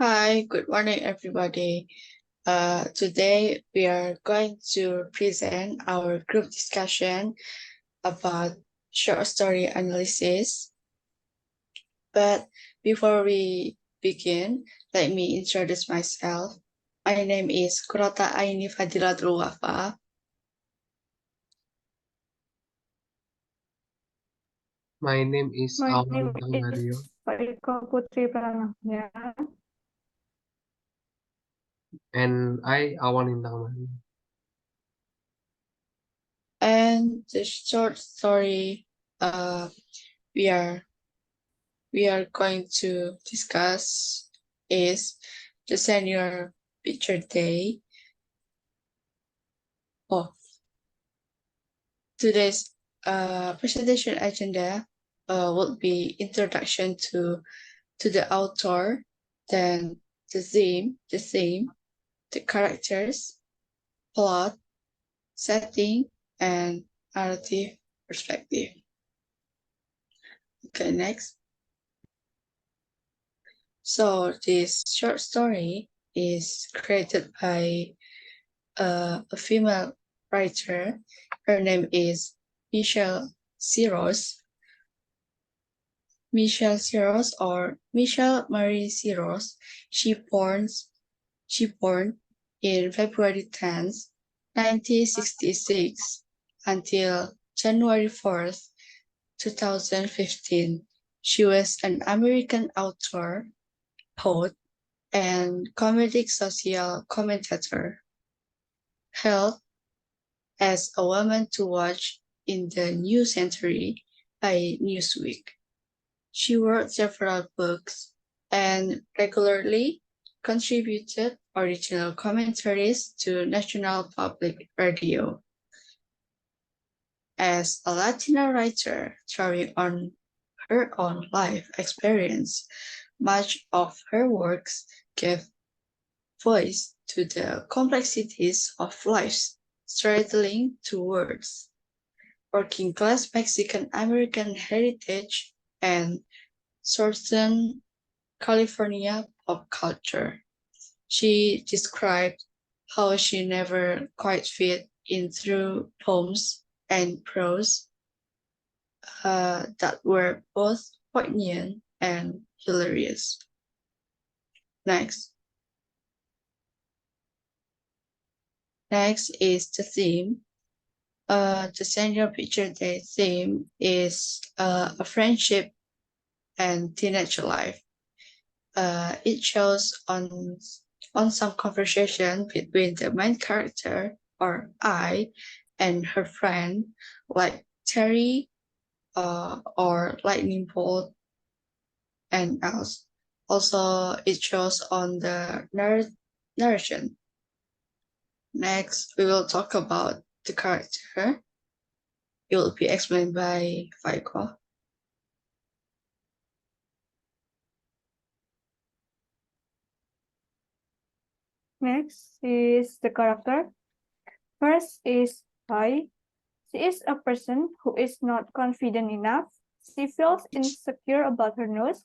Hi, good morning, everybody. Today we are going to present our group discussion about short story analysis. But before we begin, let me introduce myself. My name is Kurota Aini Fadilatul Wafa. My name is My Awan name Mario, is Fariko Putri Pranagya. and I Awan Mario. And the short story we are going to discuss is the senior picture day. Today's presentation agenda will be introduction to the author, then the theme, the characters, plot, setting, and narrative perspective. Okay, next. So this short story is created by a female writer. Her name is Michele Serros. Michele Serros or Michele Marie Serros. She born in February 10th, 1966 until January 4th, 2015. She was an American author, poet, and comedic social commentator. Hailed as a woman to watch in the new century by Newsweek. She wrote several books and regularly contributed original commentaries to National Public Radio. As a Latina writer drawing on her own life experience, much of her works gave voice to the complexities of life's struggling towards working class Mexican American heritage and Southern California pop culture. She described how she never quite fit in through poems and prose that were both poignant and hilarious. Next. Next is the theme. The Senior Picture Day theme is a friendship and teenage life. It shows on some conversation between the main character or I and her friend, like Terry or Lightning Bolt and else. Also, it shows on the narration. Next, we will talk about the character. It will be explained by Faiko. Next is the character. First is I. She is a person who is not confident enough. She feels insecure about her nose.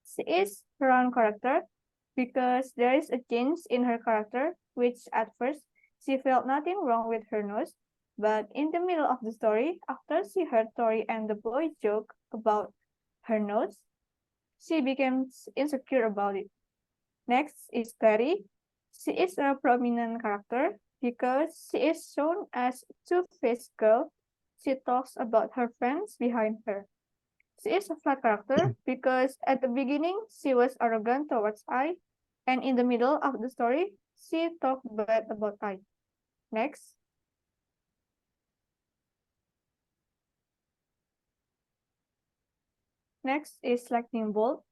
She is her own character because there is a change in her character, which at first she felt nothing wrong with her nose. But in the middle of the story, after she heard Tori and the boy joke about her nose, she became insecure about it. Next is Terry. She is a prominent character because she is shown as a two-faced girl. She talks about her friends behind her. She is a flat character because at the beginning she was arrogant towards I, and in the middle of the story she talked bad about I. Next. Next is Lightning Bolt.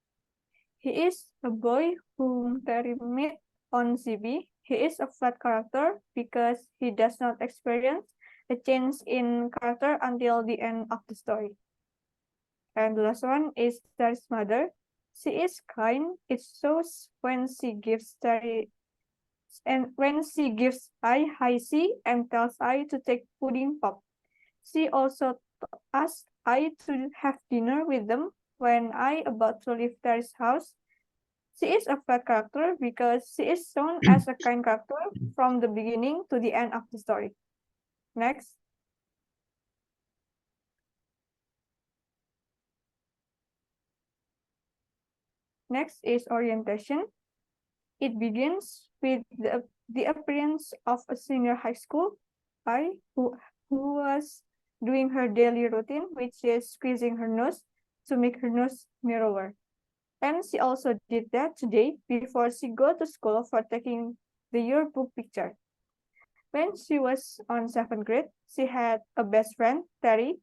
He is a boy whom Terry met on CB. He is a flat character because he does not experience a change in character until the end of the story. And the last one is Terry's mother. She is kind. It shows when she gives Terry and when she gives I high C and tells I to take pudding pop. She also asks I to have dinner with them when I about to leave Terry's house. She is a flat character because she is shown as a kind character from the beginning to the end of the story. Next. Next is orientation. It begins with the appearance of a senior high school guy who was doing her daily routine, which is squeezing her nose to make her nose narrower. And she also did that today before she go to school for taking the yearbook picture. When she was on 7th grade, she had a best friend, Terry.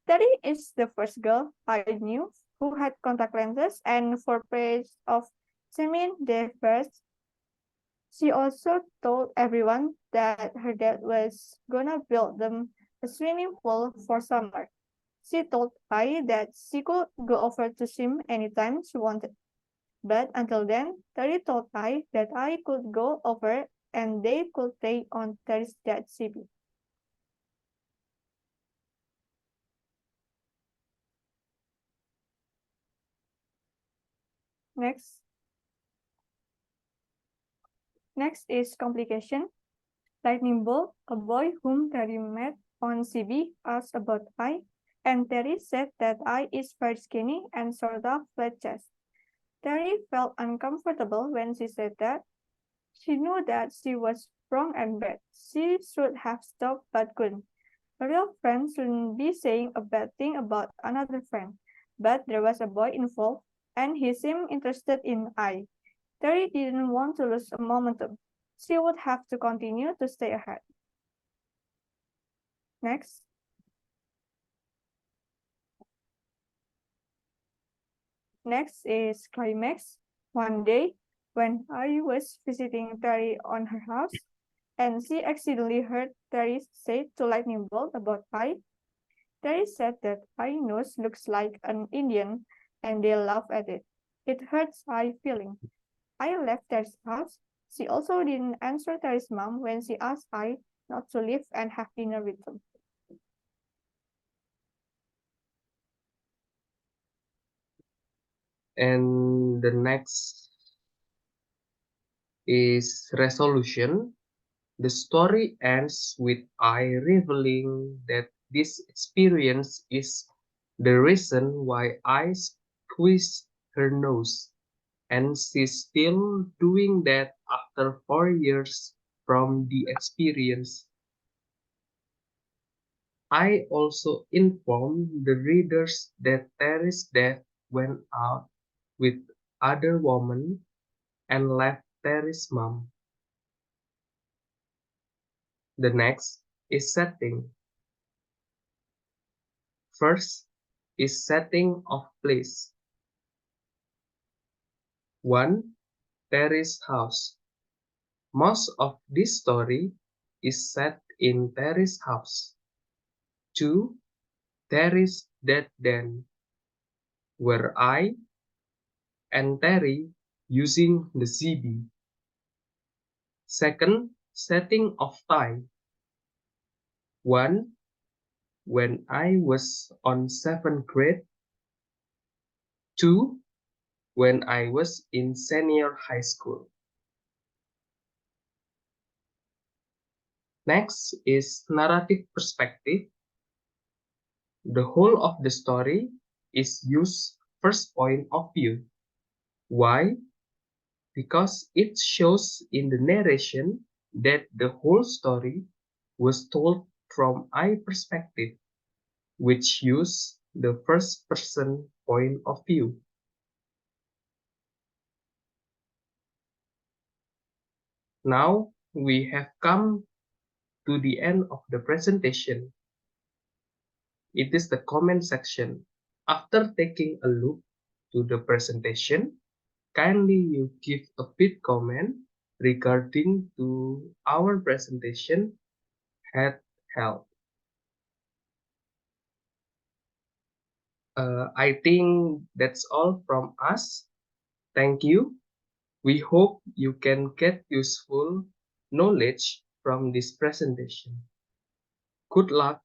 Terry is the first girl I knew who had contact lenses, and for praise of Semin de first, she also told everyone that her dad was gonna build them a swimming pool for summer. She told I that she could go over to swim anytime she wanted. But until then, Terry told I that I could go over and they could stay on Terry's dad's CB. Next. Next is complication. Lightning Bolt, a boy whom Terry met on CB, asked about I, and Terry said that I is very skinny and sort of flat chest. Terry felt uncomfortable when she said that. She knew that she was wrong and bad. She should have stopped but couldn't. A real friend shouldn't be saying a bad thing about another friend. But there was a boy involved, and he seemed interested in I. Terry didn't want to lose a momentum. She would have to continue to stay ahead. Next. Next is climax. One day, when I was visiting Terry on her house, and she accidentally heard Terry say to Lightning Bolt about I. Terry said that I nose looks like an Indian, and they laugh at it. It hurts I feeling. I left Terry's house. She also didn't answer Terry's mom when she asked I not to leave and have dinner with them. And the next is resolution. The story ends with I revealing that this experience is the reason why I squeezed her nose, and she's still doing that after 4 years from the experience. I also informed the readers that Terry's dad went out with other women and left Terry's mom. The next is setting. First is setting of place. 1. Terry's house. Most of this story is set in Terry's house. 2. Terry's dead den, where I and Terry using the ZB. Second, setting of time. 1. When I was on 7th grade. 2. When I was in senior high school. Next is narrative perspective. The whole of the story is used first point of view. Why? Because it shows in the narration that the whole story was told from I perspective, which use the first person point of view. Now we have come to the end of the presentation. It is the comment section. After taking a look to the presentation, kindly you give a bit comment regarding to our presentation had held. I think that's all from us. Thank you. We hope you can get useful knowledge from this presentation. Good luck